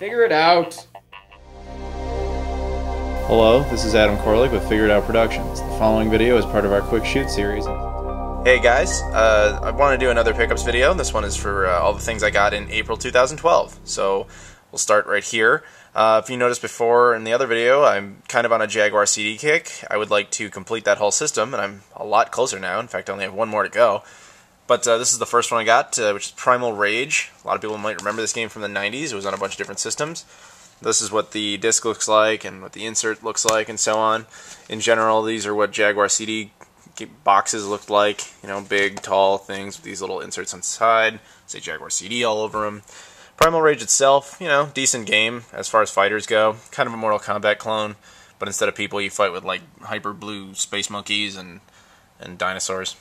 Figure it out. Hello, this is Adam Koralik with Figure It Out Productions. The following video is part of our Quick Shoot series. Hey guys, I want to do another pickups video. This one is for all the things I got in April 2012. So we'll start right here. If you noticed before in the other video, I'm kind of on a Jaguar CD kick. I would like to complete that whole system, and I'm a lot closer now. In fact, I only have one more to go. But this is the first one I got, which is Primal Rage. A lot of people might remember this game from the 90s. It was on a bunch of different systems. This is what the disc looks like and what the insert looks like and so on. In general, these are what Jaguar CD boxes looked like. You know, big, tall things with these little inserts on the side. Say Jaguar CD all over them. Primal Rage itself, you know, decent game as far as fighters go. Kind of a Mortal Kombat clone, but instead of people, you fight with like hyper blue space monkeys and dinosaurs.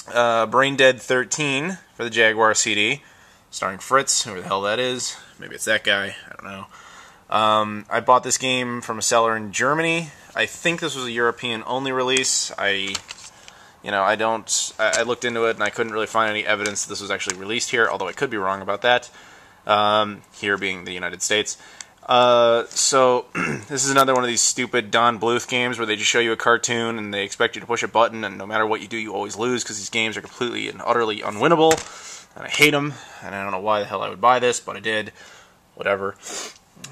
Brain Dead 13 for the Jaguar CD, starring Fritz, whoever the hell that is. Maybe it's that guy, I don't know. I bought this game from a seller in Germany. I think this was a European-only release. I looked into it and I couldn't really find any evidence that this was actually released here, although I could be wrong about that. Here being the United States. So this is another one of these stupid Don Bluth games where they just show you a cartoon and they expect you to push a button, and no matter what you do, you always lose because these games are completely and utterly unwinnable, and I hate them, and I don't know why the hell I would buy this, but I did. Whatever.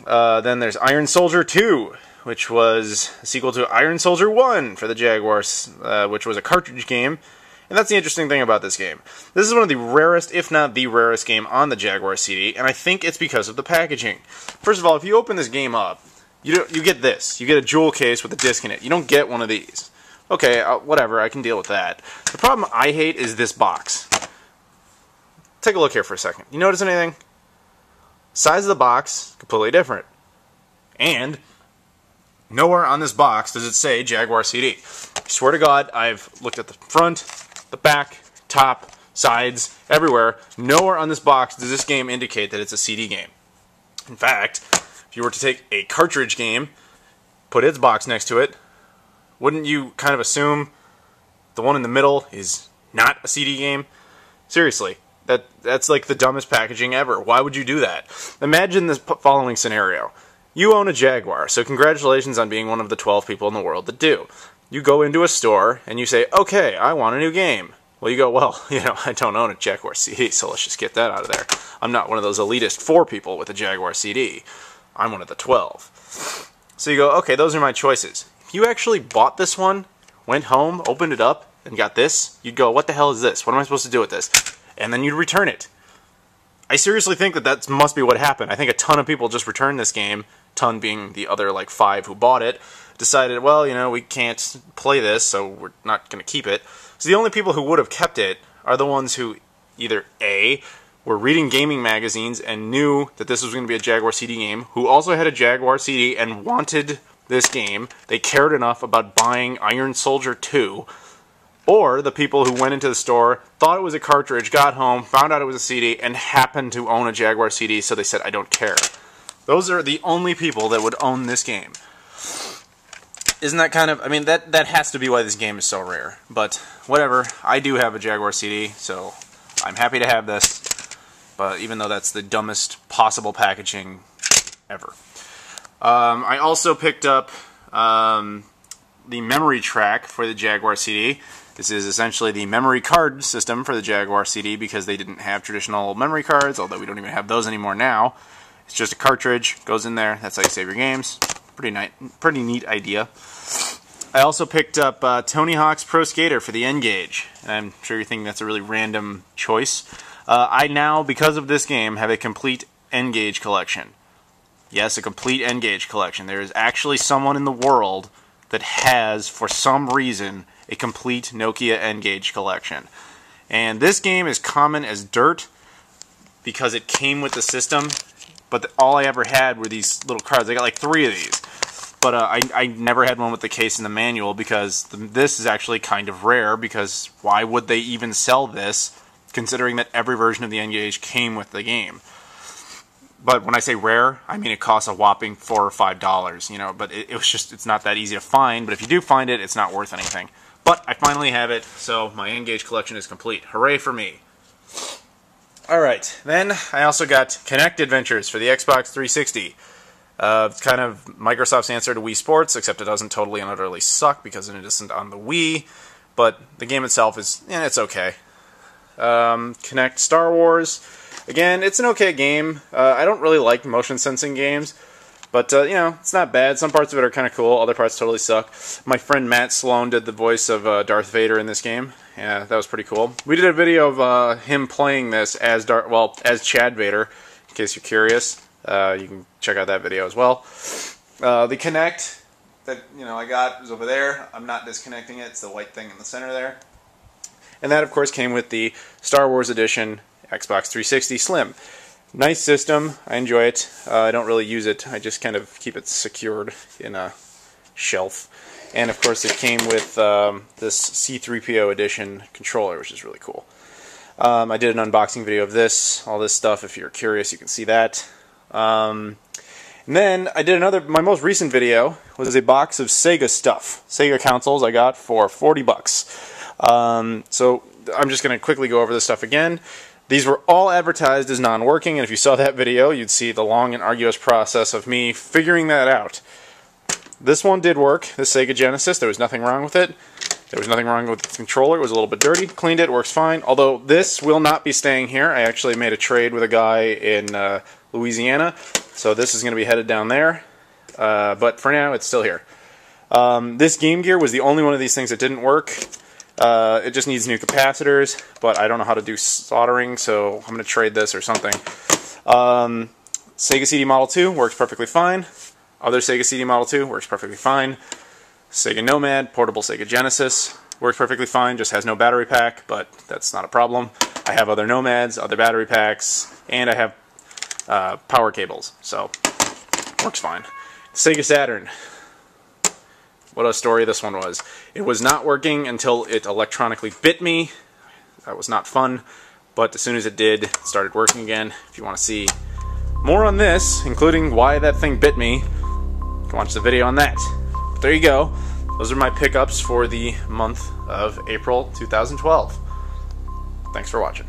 Then there's Iron Soldier 2, which was a sequel to Iron Soldier 1 for the Jaguars, which was a cartridge game. And that's the interesting thing about this game. This is one of the rarest, if not the rarest game on the Jaguar CD, and I think it's because of the packaging. First of all, if you open this game up, you get this. You get a jewel case with a disc in it. You don't get one of these. Okay, whatever, I can deal with that. The problem I hate is this box. Take a look here for a second. You notice anything? Size of the box, completely different. And nowhere on this box does it say Jaguar CD. I swear to God, I've looked at the front, the back, top, sides, everywhere. Nowhere on this box does this game indicate that it's a CD game. In fact, if you were to take a cartridge game, put its box next to it, wouldn't you kind of assume the one in the middle is not a CD game? Seriously, that's like the dumbest packaging ever. Why would you do that? Imagine this following scenario. You own a Jaguar, so congratulations on being one of the 12 people in the world that do. You go into a store and you say, okay, I want a new game. Well, you go, well, I don't own a Jaguar CD, so let's just get that out of there. I'm not one of those elitist 4 people with a Jaguar CD. I'm one of the 12. So you go, okay, those are my choices. If you actually bought this one, went home, opened it up, and got this, you'd go, what the hell is this? What am I supposed to do with this? And then you'd return it. I seriously think that must be what happened. I think a ton of people just returned this game, ton being the other like 5 who bought it, decided, well, we can't play this, so we're not going to keep it. So the only people who would have kept it are the ones who either A, were reading gaming magazines and knew that this was going to be a Jaguar CD game, who also had a Jaguar CD and wanted this game. They cared enough about buying Iron Soldier 2. Or the people who went into the store, thought it was a cartridge, got home, found out it was a CD, and happened to own a Jaguar CD, so they said, I don't care. Those are the only people that would own this game. Isn't that kind of... I mean, that has to be why this game is so rare. But, whatever. I do have a Jaguar CD, so I'm happy to have this. But even though that's the dumbest possible packaging ever. I also picked up the memory track for the Jaguar CD. This is essentially the memory card system for the Jaguar CD because they didn't have traditional memory cards, although we don't even have those anymore now. It's just a cartridge, goes in there, that's how you save your games. Pretty neat idea. I also picked up Tony Hawk's Pro Skater for the N-Gage. I'm sure you're thinking that's a really random choice. I now, because of this game, have a complete N-Gage collection. Yes, a complete N-Gage collection. There is actually someone in the world that has, for some reason, a complete Nokia N-Gage collection. And this game is common as dirt because it came with the system, but all I ever had were these little cards. I got like 3 of these. But I never had one with the case and the manual because this is actually kind of rare, because why would they even sell this considering that every version of the N-Gage came with the game? But when I say rare, I mean it costs a whopping $4 or $5, but it's not that easy to find. But if you do find it, it's not worth anything. But I finally have it, so my N-Gage collection is complete. Hooray for me. Alright, then I also got Kinect Adventures for the Xbox 360. It's kind of Microsoft's answer to Wii Sports, except it doesn't totally and utterly suck because it isn't on the Wii, but the game itself is, it's okay. Kinect Star Wars, again, it's an okay game. I don't really like motion sensing games, but, it's not bad. Some parts of it are kind of cool, other parts totally suck. My friend Matt Sloan did the voice of Darth Vader in this game. Yeah, that was pretty cool. We did a video of him playing this as as Chad Vader, in case you're curious. You can check out that video as well. The Kinect that I got is over there. I'm not disconnecting it. It's the white thing in the center there. And that, of course, came with the Star Wars Edition Xbox 360 Slim. Nice system. I enjoy it. I don't really use it. I just kind of keep it secured in a shelf. And, of course, it came with this C-3PO Edition controller, which is really cool. I did an unboxing video of this, all this stuff. If you're curious, you can see that. And then I did my most recent video was a box of Sega stuff. Sega consoles I got for 40 bucks. So I'm just going to quickly go over this stuff again. These were all advertised as non-working, and if you saw that video, you'd see the long and arduous process of me figuring that out. This one did work, the Sega Genesis. There was nothing wrong with it. There was nothing wrong with the controller. It was a little bit dirty. Cleaned it, works fine. Although this will not be staying here. I actually made a trade with a guy in Louisiana, so this is going to be headed down there. But for now, it's still here. This Game Gear was the only one of these things that didn't work. It just needs new capacitors, but I don't know how to do soldering, so I'm going to trade this or something. Sega CD Model 2 works perfectly fine. Other Sega CD Model 2 works perfectly fine. Sega Nomad, portable Sega Genesis, works perfectly fine, just has no battery pack, but that's not a problem. I have other Nomads, other battery packs, and I have power cables, so works fine. Sega Saturn. What a story this one was. It was not working until it electronically bit me. That was not fun, but as soon as it did, it started working again. If you want to see more on this, including why that thing bit me, you can watch the video on that. But there you go. Those are my pickups for the month of April 2012. Thanks for watching.